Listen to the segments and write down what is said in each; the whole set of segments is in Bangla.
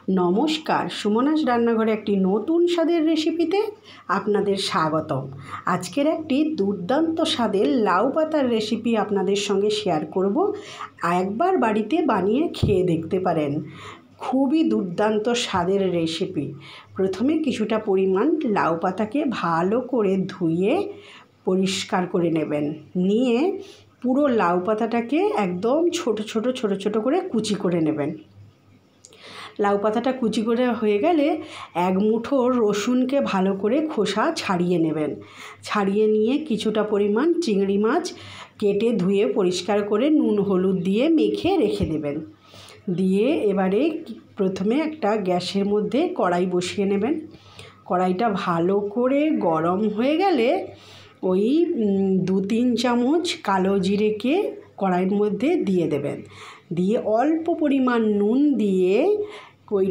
নমস্কার, সুমনাস রান্নাঘরে একটি নতুন স্বাদের রেসিপিতে আপনাদের স্বাগতম। আজকের একটি দুর্দান্ত স্বাদের লাউ পাতার রেসিপি আপনাদের সঙ্গে শেয়ার করব। একবার বাড়িতে বানিয়ে খেয়ে দেখতে পারেন। খুবই দুর্দান্ত স্বাদের রেসিপি। প্রথমে কিছুটা পরিমাণ লাউ পাতাকে ভালো করে ধুয়ে পরিষ্কার করে নেবেন। নিয়ে পুরো লাউ পাতাটাকে একদম ছোট ছোট করে কুচি করে নেবেন। লাউ পাতাটা কুচি করে হয়ে গেলে এক মুঠো রসুনকে ভালো করে খোসা ছাড়িয়ে নেবেন। ছাড়িয়ে নিয়ে কিছুটা পরিমাণ চিংড়ি মাছ কেটে ধুয়ে পরিষ্কার করে নুন হলুদ দিয়ে মেখে রেখে দেবেন। দিয়ে এবারে প্রথমে একটা গ্যাসের মধ্যে কড়াই বসিয়ে নেবেন। কড়াইটা ভালো করে গরম হয়ে গেলে ওই 2-3 চামচ কালো জিরেকে কড়াইয়ের মধ্যে দিয়ে দেবেন। দিয়ে অল্প পরিমাণ নুন দিয়ে ওই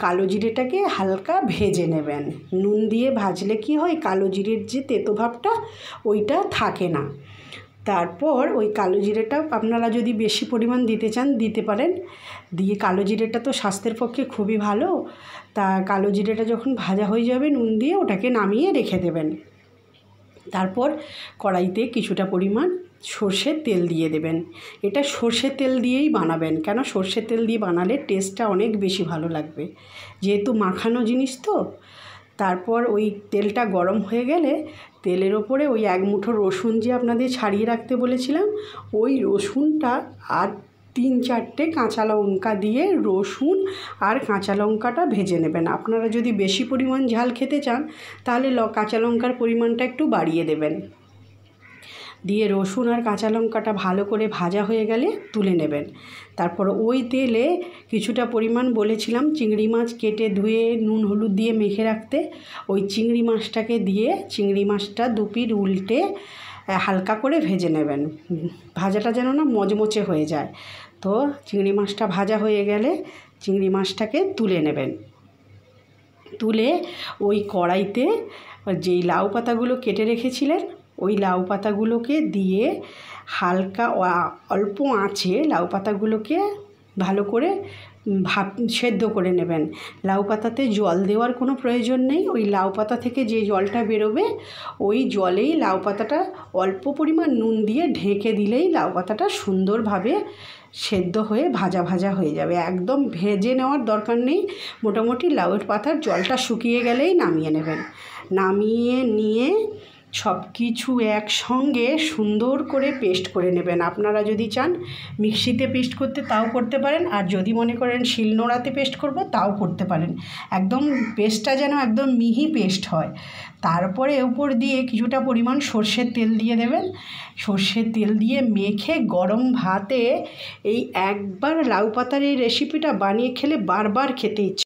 কালো জিরেটাকে হালকা ভেজে নেবেন। নুন দিয়ে ভাজলে কি হয়, কালো জিরের যে তেতো ভাবটা ওইটা থাকে না। তারপর ওই কালো জিরেটা আপনারা যদি বেশি পরিমাণ দিতে চান দিতে পারেন। দিয়ে কালো জিরেটা তো স্বাস্থ্যের পক্ষে খুবই ভালো। তা কালো জিরেটা যখন ভাজা হয়ে যাবে নুন দিয়ে ওটাকে নামিয়ে রেখে দেবেন। তারপর কড়াইতে কিছুটা পরিমাণ সর্ষের তেল দিয়ে দেবেন। এটা সর্ষের তেল দিয়েই বানাবেন, কেন সর্ষের তেল দিয়ে বানালে টেস্টটা অনেক বেশি ভালো লাগবে, যেহেতু মাখানো জিনিস তো। তারপর ওই তেলটা গরম হয়ে গেলে তেলের ওপরে ওই এক মুঠো রসুন যে আপনাদের ছাড়িয়ে রাখতে বলেছিলাম, ওই রসুনটা আর 3-4টে কাঁচা লঙ্কা দিয়ে রসুন আর কাঁচা লঙ্কাটা ভেজে নেবেন। আপনারা যদি বেশি পরিমাণ ঝাল খেতে চান তাহলে কাঁচা লঙ্কার পরিমাণটা একটু বাড়িয়ে দেবেন। দিয়ে রসুন আর কাঁচা লঙ্কাটা ভালো করে ভাজা হয়ে গেলে তুলে নেবেন। তারপর ওই তেলে কিছুটা পরিমাণ বলেছিলাম চিংড়ি মাছ কেটে ধুয়ে নুন হলুদ দিয়ে মেখে রাখতে, ওই চিংড়ি মাছটাকে দিয়ে চিংড়ি মাছটা দুপিঠ উল্টে হালকা করে ভেজে নেবেন। ভাজাটা যেন না মচমচে হয়ে যায়। তো চিংড়ি মাছটা ভাজা হয়ে গেলে চিংড়ি মাছটাকে তুলে নেবেন। তুলে ওই কড়াইতে যেই লাউ পাতাগুলো কেটে রেখেছিলেন ওই লাউ পাতাগুলোকে দিয়ে হালকা অল্প আঁচে লাউ পাতাগুলোকে ভালো করে সেদ্ধ করে নেবেন। লাউ পাতাতে জল দেওয়ার কোনো প্রয়োজন নেই। ওই লাউ পাতা থেকে যে জলটা বেরোবে ওই জলেই লাউ পাতাটা অল্প পরিমাণ নুন দিয়ে ঢেকে দিলেই লাউ পাতাটা সুন্দরভাবে সেদ্ধ হয়ে ভাজা হয়ে যাবে। একদম ভেজে নেওয়ার দরকার নেই। মোটামুটি লাউয়ের পাতার জলটা শুকিয়ে গেলেই নামিয়ে নেবেন। নামিয়ে নিয়ে সব কিছু একসঙ্গে সুন্দর করে পেস্ট করে নেবেন। আপনারা যদি চান মিক্সিতে পেস্ট করতে তাও করতে পারেন, আর যদি মনে করেন শিলনোড়াতে পেস্ট করব তাও করতে পারেন। একদম পেস্টটা যেন একদম মিহি পেস্ট হয়। তারপরে উপর দিয়ে কিছুটা পরিমাণ সর্ষের তেল দিয়ে দেবেন। সর্ষের তেল দিয়ে মেখে গরম ভাতে এই একবার লাউ পাতার এই রেসিপিটা বানিয়ে খেলে বারবার খেতে ইচ্ছে